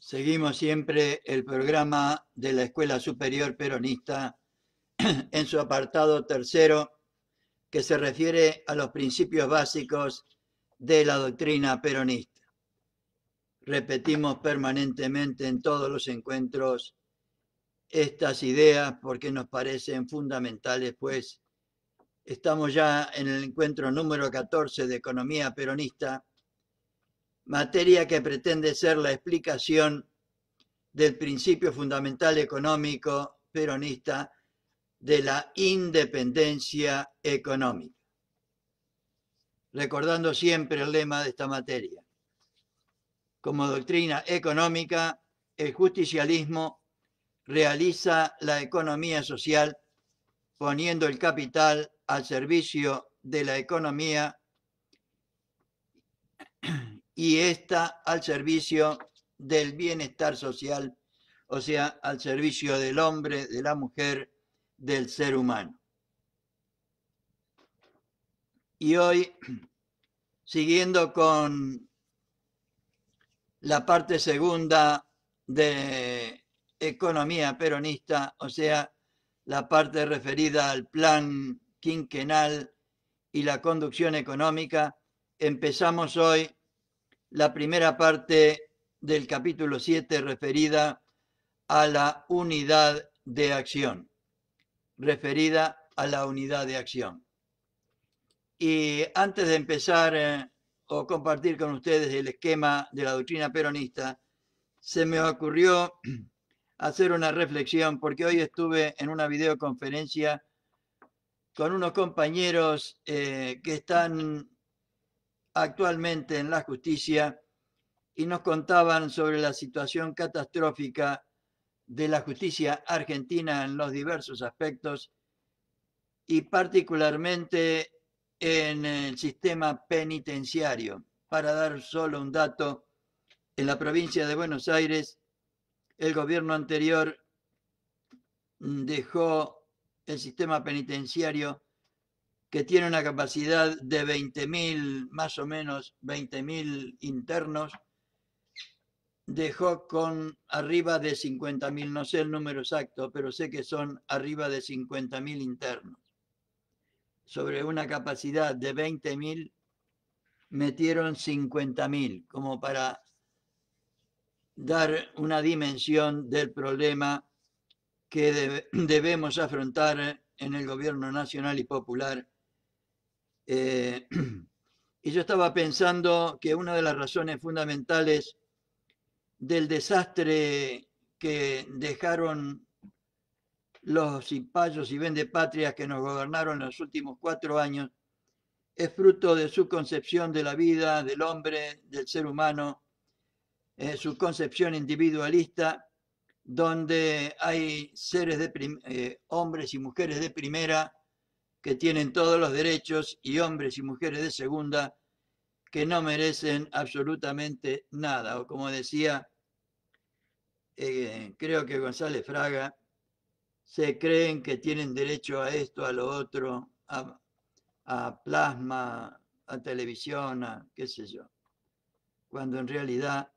Seguimos siempre el programa de la Escuela Superior Peronista en su apartado tercero, que se refiere a los principios básicos de la doctrina peronista. Repetimos permanentemente en todos los encuentros estas ideas porque nos parecen fundamentales, pues estamos ya en el encuentro número 14 de Economía Peronista, materia que pretende ser la explicación del principio fundamental económico peronista de la independencia económica. Recordando siempre el lema de esta materia. Como doctrina económica, el justicialismo realiza la economía social poniendo el capital al servicio de la economía y esta al servicio del bienestar social, o sea, al servicio del hombre, de la mujer, del ser humano. Y hoy, siguiendo con la parte segunda de economía peronista, o sea, la parte referida al plan quinquenal y la conducción económica, empezamos hoy la primera parte del capítulo 7 referida a la unidad de acción, Y antes de empezar o compartir con ustedes el esquema de la doctrina peronista, se me ocurrió hacer una reflexión porque hoy estuve en una videoconferencia con unos compañeros que están actualmente en la justicia y nos contaban sobre la situación catastrófica de la justicia argentina en los diversos aspectos y particularmente en el sistema penitenciario. Para dar solo un dato, en la provincia de Buenos Aires, el gobierno anterior dejó el sistema penitenciario que tiene una capacidad de 20.000, más o menos 20.000 internos, dejó con arriba de 50.000, no sé el número exacto, pero sé que son arriba de 50.000 internos. Sobre una capacidad de 20.000, metieron 50.000, como para dar una dimensión del problema que debemos afrontar en el gobierno nacional y popular. Y yo estaba pensando que una de las razones fundamentales del desastre que dejaron los cipayos y vendepatrias que nos gobernaron en los últimos 4 años es fruto de su concepción de la vida, del hombre, del ser humano, su concepción individualista, donde hay hombres y mujeres de primera que tienen todos los derechos y hombres y mujeres de segunda que no merecen absolutamente nada. O como decía, creo que González Fraga, se creen que tienen derecho a esto, a lo otro, a plasma, a televisión, a qué sé yo, cuando en realidad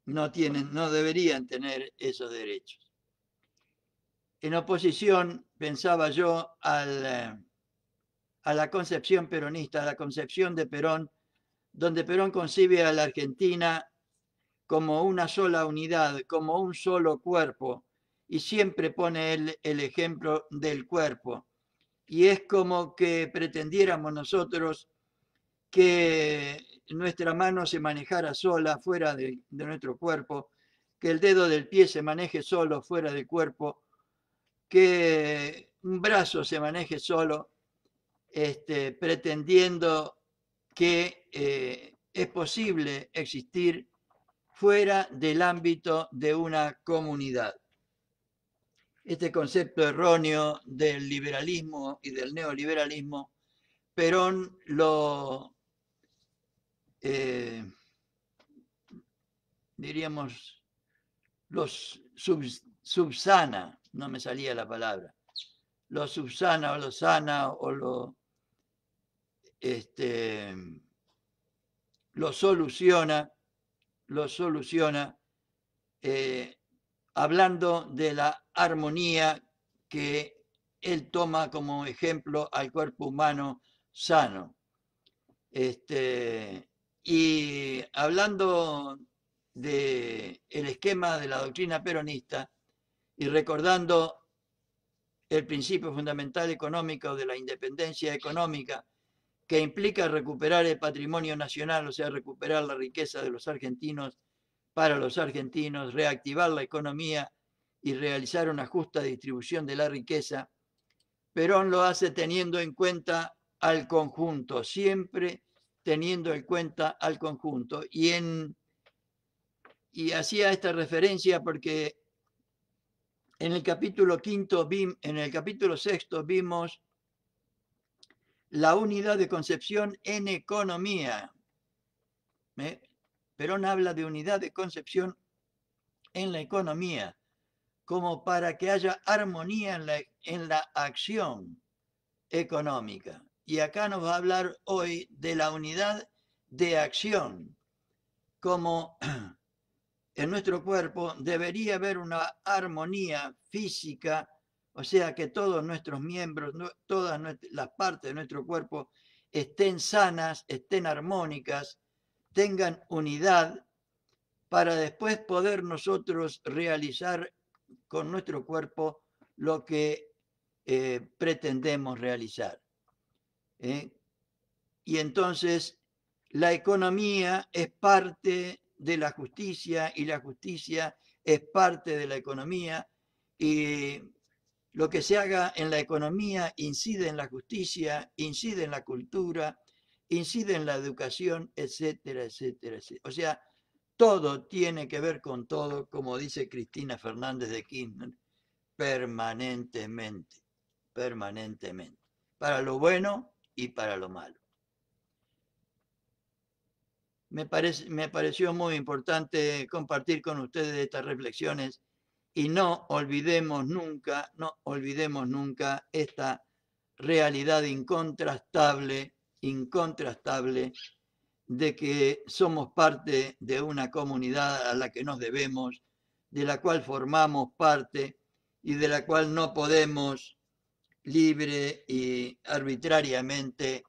no deberían tener esos derechos. En oposición, pensaba yo a la concepción peronista, a la concepción de Perón, donde Perón concibe a la Argentina como una sola unidad, como un solo cuerpo, y siempre pone él el ejemplo del cuerpo. Y es como que pretendiéramos nosotros que nuestra mano se manejara sola fuera de nuestro cuerpo, que el dedo del pie se maneje solo fuera del cuerpo, que un brazo se maneje solo, pretendiendo que es posible existir fuera del ámbito de una comunidad. Este concepto erróneo del liberalismo y del neoliberalismo, Perón lo, diríamos, los subsana, no me salía la palabra, lo subsana o lo sana o lo lo soluciona hablando de la armonía que él toma como ejemplo al cuerpo humano sano. Y hablando del esquema de la doctrina peronista y recordando el principio fundamental económico de la independencia económica, que implica recuperar el patrimonio nacional, o sea, recuperar la riqueza de los argentinos para los argentinos, reactivar la economía y realizar una justa distribución de la riqueza, Perón lo hace teniendo en cuenta al conjunto, siempre teniendo en cuenta al conjunto. Y hacía esta referencia porque en el capítulo sexto vimos la unidad de concepción en economía. Perón habla de unidad de concepción en la economía, como para que haya armonía en la acción económica. Y acá nos va a hablar hoy de la unidad de acción, como en nuestro cuerpo debería haber una armonía física, o sea que todos nuestros miembros, todas las partes de nuestro cuerpo estén sanas, estén armónicas, tengan unidad para después poder nosotros realizar con nuestro cuerpo lo que pretendemos realizar. Y entonces la economía es parte de la justicia y la justicia es parte de la economía y lo que se haga en la economía incide en la justicia, incide en la cultura, incide en la educación, etcétera, etcétera, etcétera. O sea, todo tiene que ver con todo, como dice Cristina Fernández de Kirchner, permanentemente, permanentemente, para lo bueno y para lo malo. Me pareció muy importante compartir con ustedes estas reflexiones y no olvidemos nunca esta realidad incontrastable de que somos parte de una comunidad a la que nos debemos, de la cual formamos parte y de la cual no podemos libre y arbitrariamente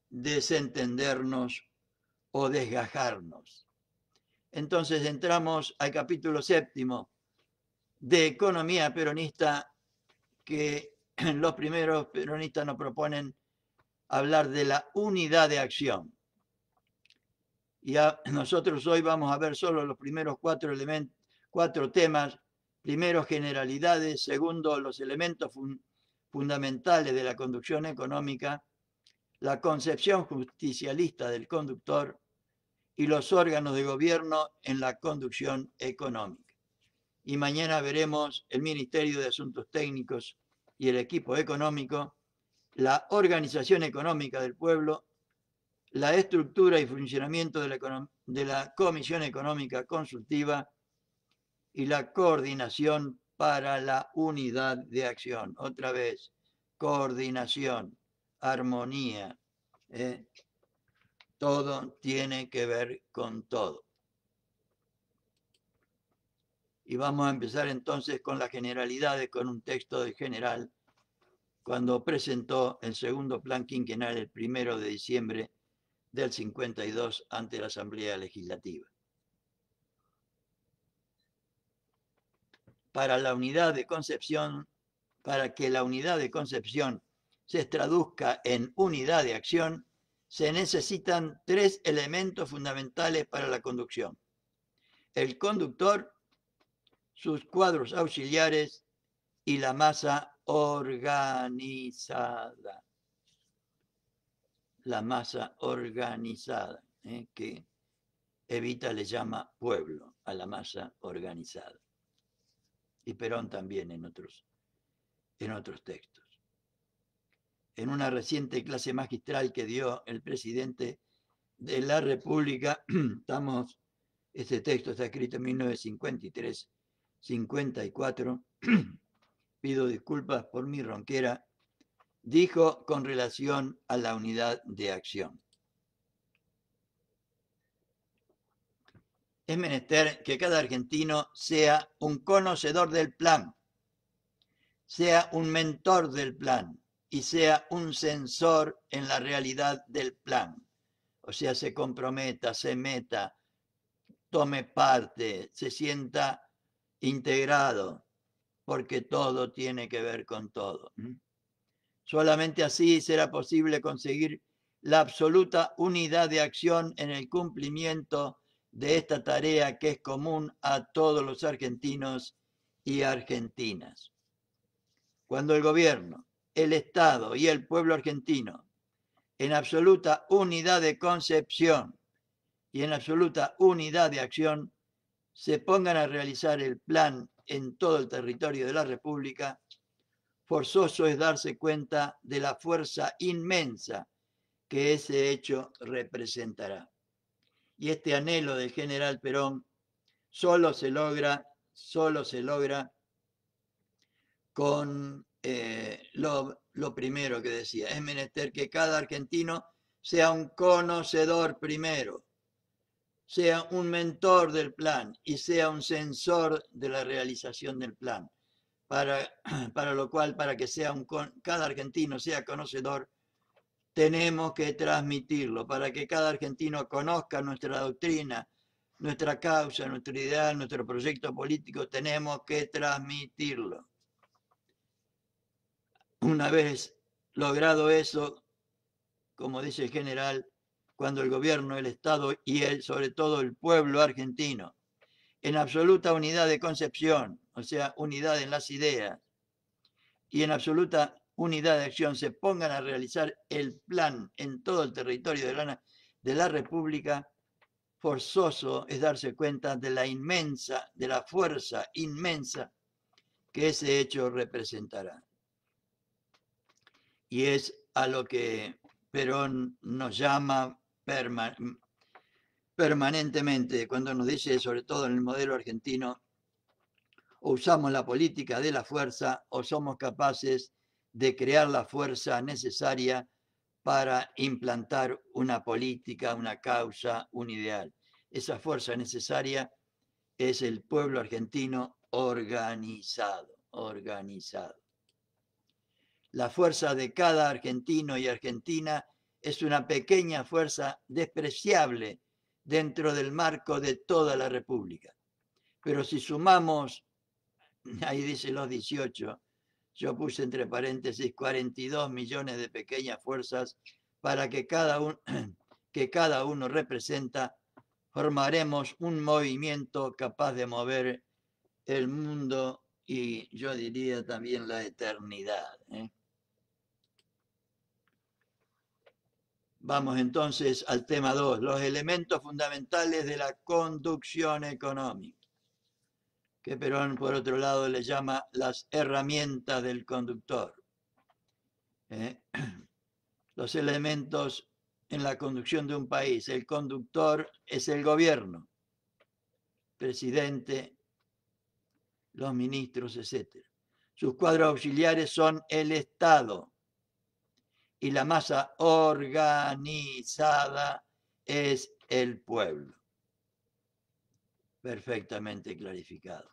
desentendernos o desgajarnos. Entonces entramos al capítulo séptimo de Economía Peronista, que los primeros peronistas nos proponen hablar de la unidad de acción. Y nosotros hoy vamos a ver solo los primeros cuatro temas. Primero, generalidades. Segundo, los elementos fundamentales de la conducción económica. La concepción justicialista del conductor y los órganos de gobierno en la conducción económica. Y mañana veremos el Ministerio de Asuntos Técnicos y el equipo económico, la organización económica del pueblo, la estructura y funcionamiento de la Comisión Económica Consultiva y la coordinación para la unidad de acción. Otra vez, coordinación, armonía. Todo tiene que ver con todo. Y vamos a empezar entonces con las generalidades, con un texto de general, cuando presentó el segundo plan quinquenal el 1 de diciembre del 52 ante la Asamblea Legislativa. Para que la unidad de concepción se traduzca en unidad de acción, se necesitan tres elementos fundamentales para la conducción: el conductor, sus cuadros auxiliares y la masa organizada. La masa organizada, que Evita le llama pueblo a la masa organizada. Y Perón también en otros textos. En una reciente clase magistral que dio el presidente de la República, este texto está escrito en 1953-54, pido disculpas por mi ronquera, dijo con relación a la unidad de acción: es menester que cada argentino sea un conocedor del plan, sea un mentor del plan y sea un sensor en la realidad del plan. O sea, se comprometa, se meta, tome parte, se sienta integrado, porque todo tiene que ver con todo. Solamente así será posible conseguir la absoluta unidad de acción en el cumplimiento de esta tarea que es común a todos los argentinos y argentinas. Cuando el gobierno, el Estado y el pueblo argentino, en absoluta unidad de concepción y en absoluta unidad de acción, se pongan a realizar el plan en todo el territorio de la República, forzoso es darse cuenta de la fuerza inmensa que ese hecho representará. Y este anhelo del general Perón solo se logra con lo primero que decía. Es menester que cada argentino sea un conocedor primero, sea un mentor del plan y sea un sensor de la realización del plan. Para lo cual, para que cada argentino sea conocedor, tenemos que transmitirlo. Para que cada argentino conozca nuestra doctrina, nuestra causa, nuestro ideal, nuestro proyecto político, tenemos que transmitirlo. Una vez logrado eso, como dice el general, cuando el gobierno, el Estado y sobre todo el pueblo argentino, en absoluta unidad de concepción, o sea, unidad en las ideas, y en absoluta unidad de acción se pongan a realizar el plan en todo el territorio de la República, forzoso es darse cuenta de la fuerza inmensa que ese hecho representará. Y es a lo que Perón nos llama permanentemente cuando nos dice, sobre todo en el modelo argentino, o usamos la política de la fuerza o somos capaces de crear la fuerza necesaria para implantar una política, una causa, un ideal. Esa fuerza necesaria es el pueblo argentino organizado. La fuerza de cada argentino y argentina es una pequeña fuerza despreciable dentro del marco de toda la República. Pero si sumamos, ahí dice los 18, yo puse entre paréntesis 42 millones de pequeñas fuerzas para que cada uno representa, formaremos un movimiento capaz de mover el mundo y yo diría también la eternidad. Vamos entonces al tema 2, los elementos fundamentales de la conducción económica, que Perón por otro lado le llama las herramientas del conductor. Los elementos en la conducción de un país. El conductor es el gobierno, presidente, los ministros, etc. Sus cuadros auxiliares son el Estado y la masa organizada es el pueblo. Perfectamente clarificado.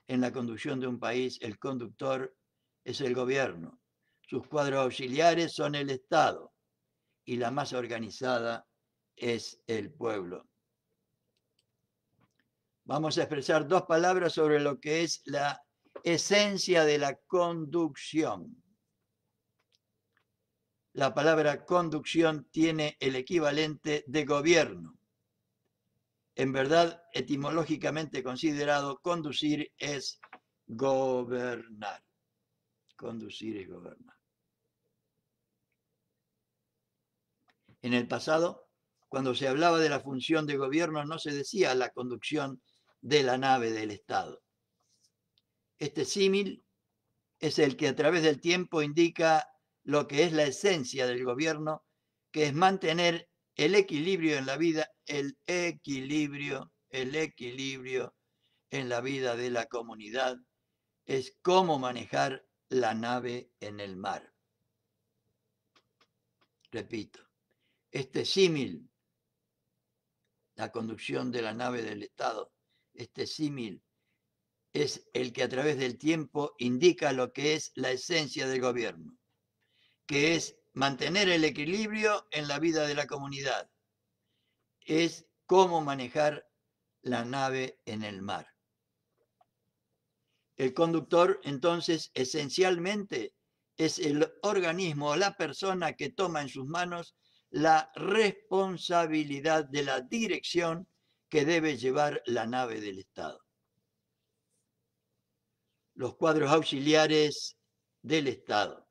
En la conducción de un país, el conductor es el gobierno. Sus cuadros auxiliares son el Estado y la masa organizada es el pueblo. Vamos a expresar dos palabras sobre lo que es la esencia de la conducción. La palabra conducción tiene el equivalente de gobierno. En verdad, etimológicamente considerado, conducir es gobernar. Conducir es gobernar. En el pasado, cuando se hablaba de la función de gobierno, no se decía la conducción de la nave del Estado. Este símil es el que a través del tiempo indica lo que es la esencia del gobierno, que es mantener el equilibrio en la vida, el equilibrio en la vida de la comunidad, es cómo manejar la nave en el mar. Repito, este símil la conducción de la nave del Estado. Este símil es el que a través del tiempo indica lo que es la esencia del gobierno, que es mantener el equilibrio en la vida de la comunidad. Es cómo manejar la nave en el mar. El conductor, entonces, esencialmente es el organismo o la persona que toma en sus manos la responsabilidad de la dirección que debe llevar la nave del Estado. Los cuadros auxiliares del Estado.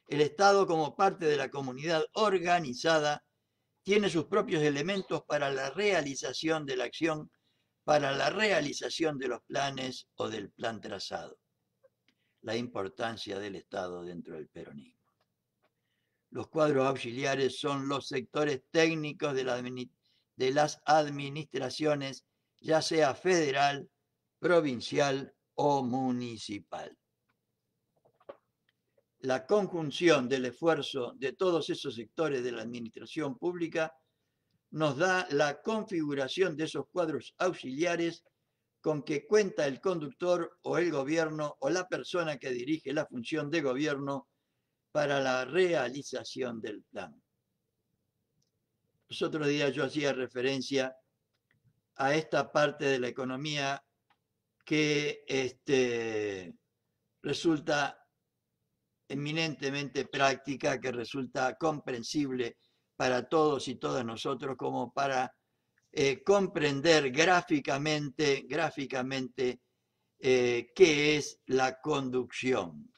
El Estado, como parte de la comunidad organizada, tiene sus propios elementos para la realización de la acción, para la realización de los planes o del plan trazado. La importancia del Estado dentro del peronismo. Los cuadros auxiliares son los sectores técnicos de las administraciones, ya sea federal, provincial o municipal. La conjunción del esfuerzo de todos esos sectores de la administración pública nos da la configuración de esos cuadros auxiliares con que cuenta el conductor o el gobierno o la persona que dirige la función de gobierno para la realización del plan. Los otros días yo hacía referencia a esta parte de la economía que resulta eminentemente práctica, que resulta comprensible para todos y todas nosotros, como para comprender gráficamente qué es la conducción,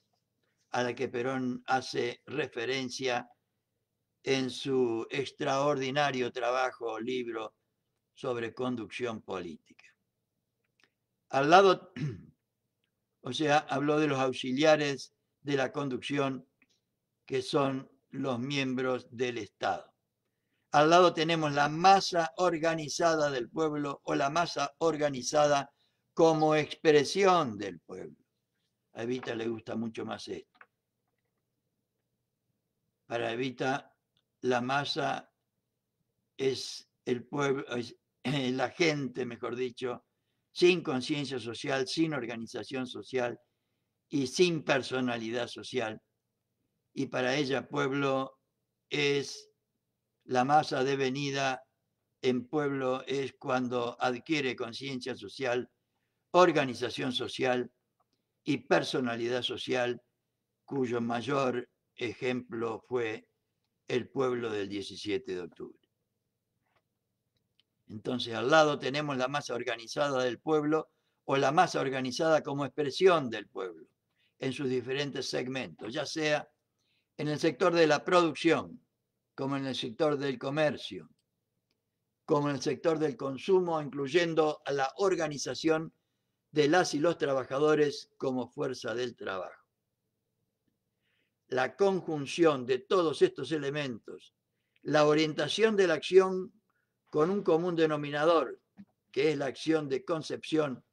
a la que Perón hace referencia en su extraordinario trabajo o libro sobre conducción política. Al lado, o sea, habló de los auxiliares de la conducción, que son los miembros del Estado. Al lado tenemos la masa organizada del pueblo o la masa organizada como expresión del pueblo. A Evita le gusta mucho más esto. Para Evita, la masa es el pueblo, es la gente, mejor dicho, sin conciencia social, sin organización social y sin personalidad social. Y para ella, pueblo es la masa devenida en pueblo, es cuando adquiere conciencia social, organización social y personalidad social, cuyo mayor ejemplo fue el pueblo del 17 de octubre. Entonces, al lado tenemos la masa organizada del pueblo o la masa organizada como expresión del pueblo en sus diferentes segmentos, ya sea en el sector de la producción, como en el sector del comercio, como en el sector del consumo, incluyendo a la organización de las y los trabajadores como fuerza del trabajo. La conjunción de todos estos elementos, la orientación de la acción con un común denominador, que es la acción de concepción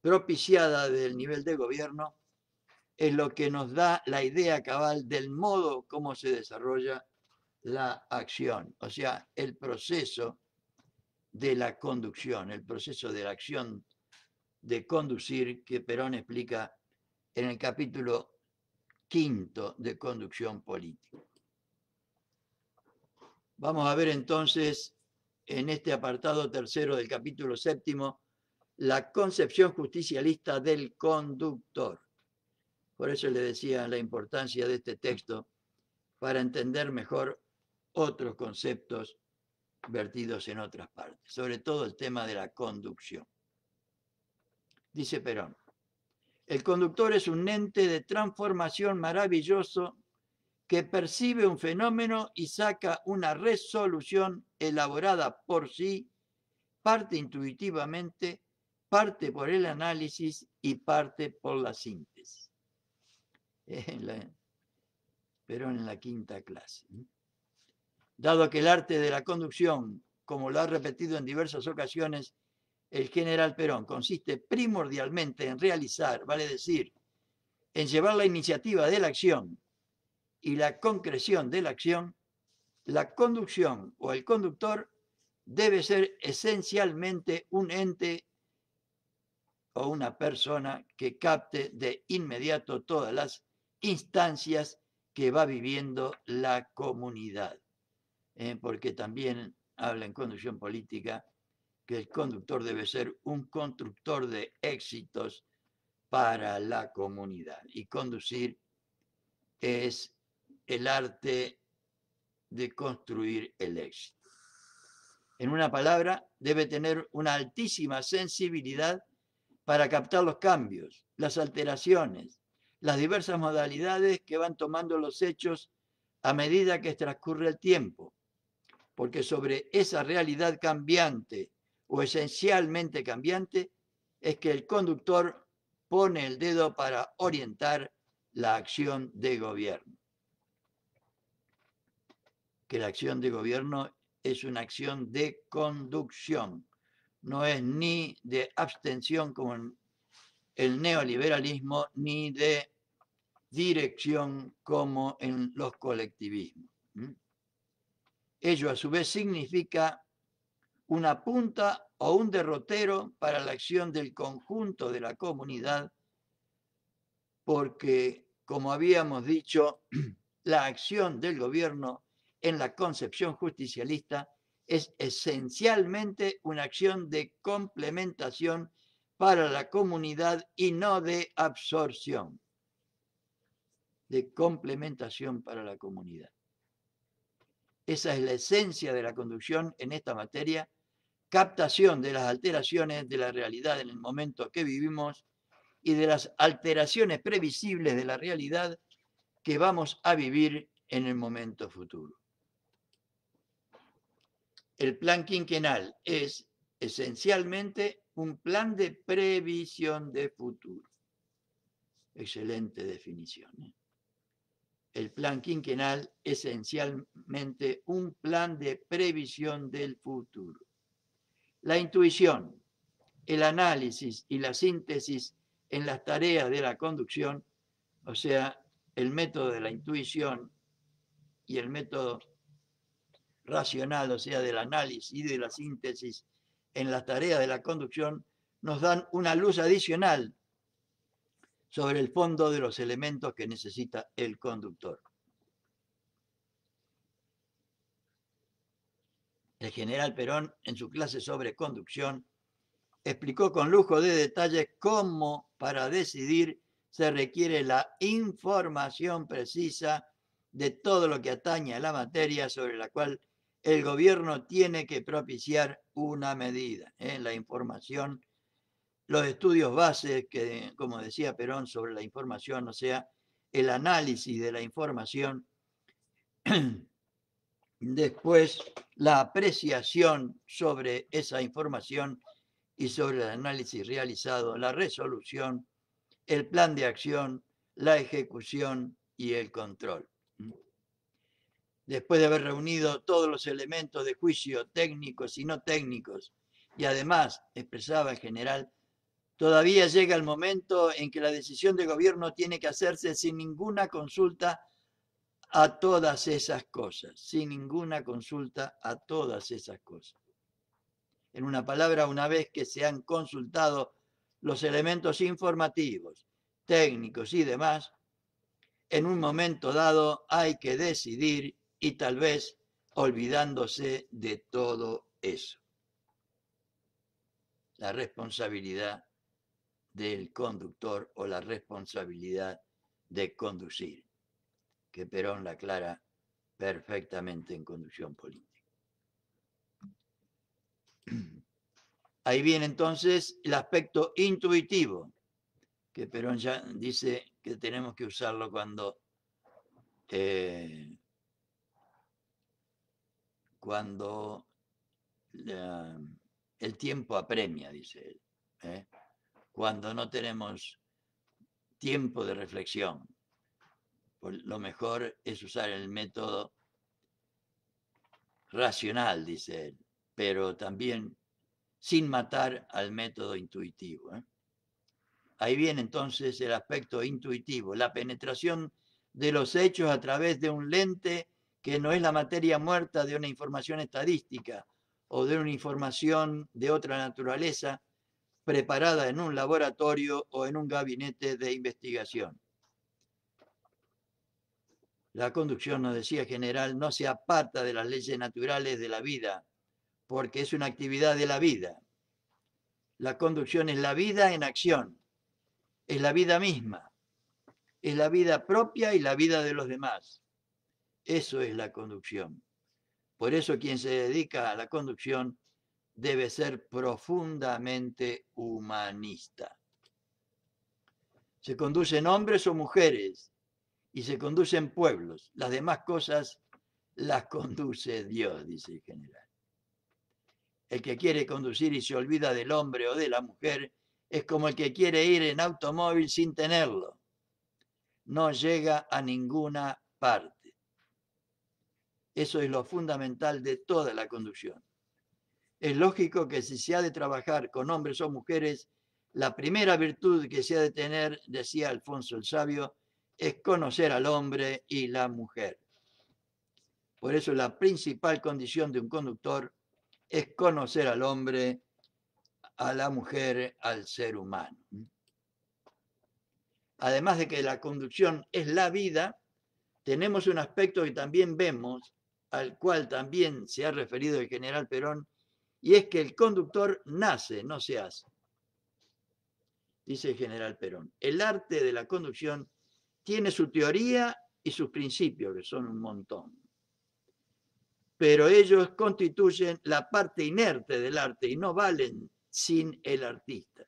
propiciada del nivel de gobierno, es lo que nos da la idea cabal del modo como se desarrolla la acción, o sea, el proceso de la conducción, el proceso de la acción de conducir que Perón explica en el capítulo 5 de Conducción Política. Vamos a ver entonces en este apartado tercero del capítulo 7 la concepción justicialista del conductor. Por eso le decía la importancia de este texto para entender mejor otros conceptos vertidos en otras partes, sobre todo el tema de la conducción. Dice Perón, el conductor es un ente de transformación maravilloso que percibe un fenómeno y saca una resolución elaborada por sí, parte intuitivamente, parte por el análisis y parte por la síntesis. Perón en la quinta clase. Dado que el arte de la conducción, como lo ha repetido en diversas ocasiones el general Perón, consiste primordialmente en realizar, vale decir, en llevar la iniciativa de la acción y la concreción de la acción, la conducción o el conductor debe ser esencialmente un ente o una persona que capte de inmediato todas las instancias que va viviendo la comunidad. Porque también habla en conducción política que el conductor debe ser un constructor de éxitos para la comunidad. Y conducir es el arte de construir el éxito. En una palabra, debe tener una altísima sensibilidad para captar los cambios, las alteraciones, las diversas modalidades que van tomando los hechos a medida que transcurre el tiempo, porque sobre esa realidad cambiante o esencialmente cambiante es que el conductor pone el dedo para orientar la acción de gobierno. Que la acción de gobierno es una acción de conducción, no es ni de abstención como en el neoliberalismo, ni de dirección como en los colectivismos. Ello a su vez significa una punta o un derrotero para la acción del conjunto de la comunidad, porque, como habíamos dicho, la acción del gobierno en la concepción justicialista es esencialmente una acción de complementación para la comunidad y no de absorción, de complementación para la comunidad. Esa es la esencia de la conducción en esta materia, captación de las alteraciones de la realidad en el momento que vivimos y de las alteraciones previsibles de la realidad que vamos a vivir en el momento futuro. El plan quinquenal es esencialmente un plan de previsión de futuro. Excelente definición. El plan quinquenal es esencialmente un plan de previsión del futuro. La intuición, el análisis y la síntesis en las tareas de la conducción, o sea, el método de la intuición y el método racional, o sea, del análisis y de la síntesis en las tareas de la conducción, nos dan una luz adicional sobre el fondo de los elementos que necesita el conductor. El general Perón, en su clase sobre conducción, explicó con lujo de detalles cómo para decidir se requiere la información precisa de todo lo que atañe a la materia sobre la cual el gobierno tiene que propiciar una medida. La información, los estudios bases, que, como decía Perón, sobre la información, o sea, el análisis de la información, después la apreciación sobre esa información y sobre el análisis realizado, la resolución, el plan de acción, la ejecución y el control. Después de haber reunido todos los elementos de juicio técnicos y no técnicos, y además, expresaba el general, todavía llega el momento en que la decisión de gobierno tiene que hacerse sin ninguna consulta a todas esas cosas, sin ninguna consulta a todas esas cosas. En una palabra, una vez que se han consultado los elementos informativos, técnicos y demás, en un momento dado hay que decidir y tal vez olvidándose de todo eso. La responsabilidad del conductor o la responsabilidad de conducir, que Perón la aclara perfectamente en Conducción Política. Ahí viene entonces el aspecto intuitivo, que Perón ya dice que tenemos que usarlo cuando el tiempo apremia, dice él, cuando no tenemos tiempo de reflexión. Pues lo mejor es usar el método racional, dice él, pero también sin matar al método intuitivo. Ahí viene entonces el aspecto intuitivo, la penetración de los hechos a través de un lente que no es la materia muerta de una información estadística o de una información de otra naturaleza preparada en un laboratorio o en un gabinete de investigación. La conducción, nos decía General, no se aparta de las leyes naturales de la vida, porque es una actividad de la vida. La conducción es la vida en acción, es la vida misma, es la vida propia y la vida de los demás. Eso es la conducción. Por eso quien se dedica a la conducción debe ser profundamente humanista. Se conducen hombres o mujeres y se conducen pueblos. Las demás cosas las conduce Dios, dice el general. El que quiere conducir y se olvida del hombre o de la mujer es como el que quiere ir en automóvil sin tenerlo. No llega a ninguna parte. Eso es lo fundamental de toda la conducción. Es lógico que si se ha de trabajar con hombres o mujeres, la primera virtud que se ha de tener, decía Alfonso el Sabio, es conocer al hombre y la mujer. Por eso la principal condición de un conductor es conocer al hombre, a la mujer, al ser humano. Además de que la conducción es la vida, tenemos un aspecto que también vemos, al cual también se ha referido el general Perón, y es que el conductor nace, no se hace. Dice el general Perón, el arte de la conducción tiene su teoría y sus principios, que son un montón. Pero ellos constituyen la parte inerte del arte y no valen sin el artista,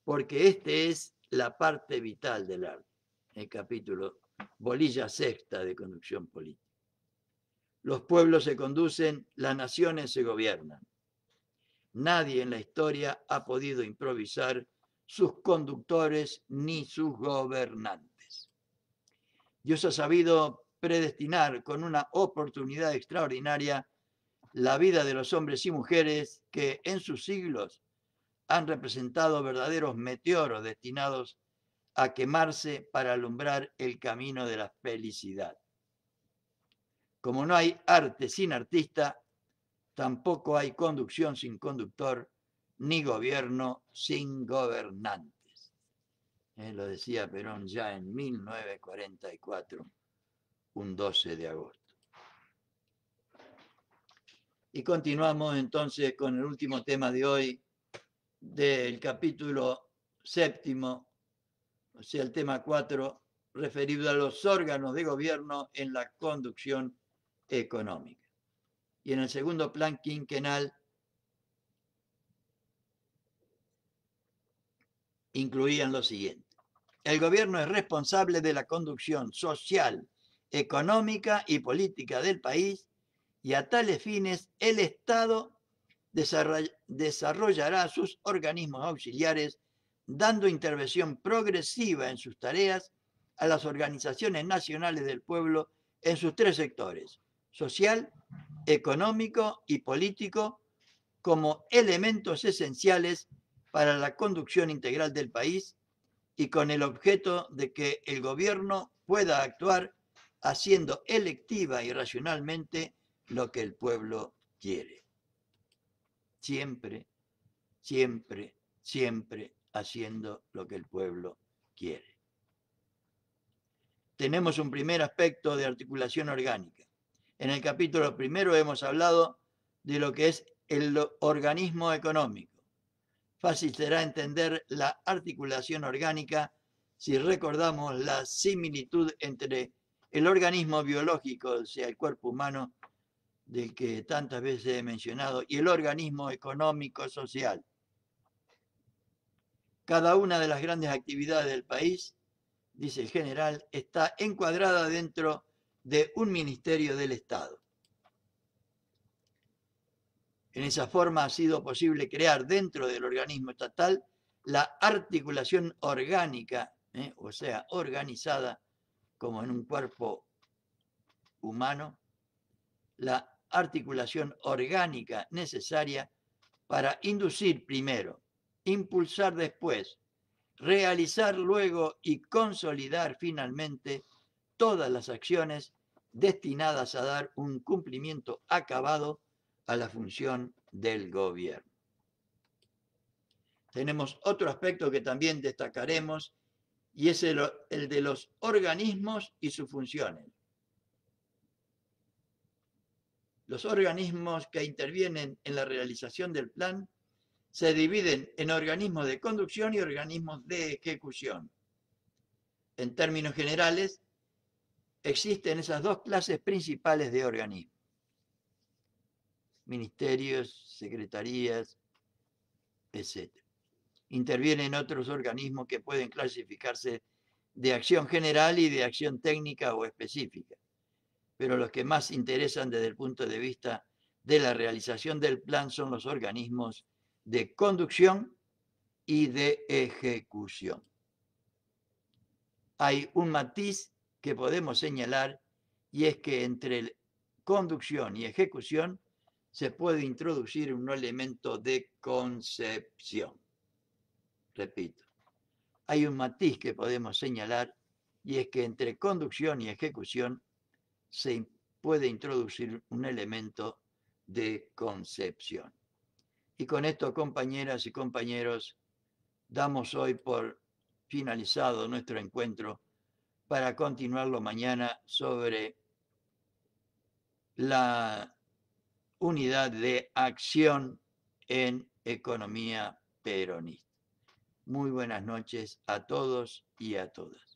porque este es la parte vital del arte. El capítulo Bolilla Sexta de Conducción Política. Los pueblos se conducen, las naciones se gobiernan. Nadie en la historia ha podido improvisar sus conductores ni sus gobernantes. Dios ha sabido predestinar con una oportunidad extraordinaria la vida de los hombres y mujeres que en sus siglos han representado verdaderos meteoros destinados a quemarse para alumbrar el camino de la felicidad. Como no hay arte sin artista, tampoco hay conducción sin conductor, ni gobierno sin gobernantes. Lo decía Perón ya en 1944, un 12 de agosto. Y continuamos entonces con el último tema de hoy del capítulo séptimo, o sea, el tema 4, referido a los órganos de gobierno en la conducción económica. Y en el segundo plan quinquenal incluían lo siguiente. El gobierno es responsable de la conducción social, económica y política del país y a tales fines el Estado desarrollará sus organismos auxiliares dando intervención progresiva en sus tareas a las organizaciones nacionales del pueblo en sus tres sectores, social, económico y político, como elementos esenciales para la conducción integral del país y con el objeto de que el gobierno pueda actuar haciendo electiva y racionalmente lo que el pueblo quiere. Siempre, siempre, siempre haciendo lo que el pueblo quiere. Tenemos un primer aspecto de articulación orgánica. En el capítulo primero hemos hablado de lo que es el organismo económico. Fácil será entender la articulación orgánica si recordamos la similitud entre el organismo biológico, o sea, el cuerpo humano, del que tantas veces he mencionado, y el organismo económico social. Cada una de las grandes actividades del país, dice el general, está encuadrada dentro de un ministerio del Estado. En esa forma ha sido posible crear dentro del organismo estatal la articulación orgánica, o sea, organizada como en un cuerpo humano, la articulación orgánica necesaria para inducir primero, impulsar después, realizar luego y consolidar finalmente todas las acciones destinadas a dar un cumplimiento acabado a la función del gobierno. Tenemos otro aspecto que también destacaremos y es el de los organismos y sus funciones. Los organismos que intervienen en la realización del plan se dividen en organismos de conducción y organismos de ejecución. En términos generales, existen esas dos clases principales de organismos: ministerios, secretarías, etc. Intervienen otros organismos que pueden clasificarse de acción general y de acción técnica o específica, pero los que más interesan desde el punto de vista de la realización del plan son los organismos de conducción y de ejecución. Hay un matiz que podemos señalar, y es que entre conducción y ejecución se puede introducir un elemento de concepción. Repito, hay un matiz que podemos señalar, y es que entre conducción y ejecución se puede introducir un elemento de concepción. Y con esto, compañeras y compañeros, damos hoy por finalizado nuestro encuentro para continuarlo mañana sobre la unidad de acción en economía peronista. Muy buenas noches a todos y a todas.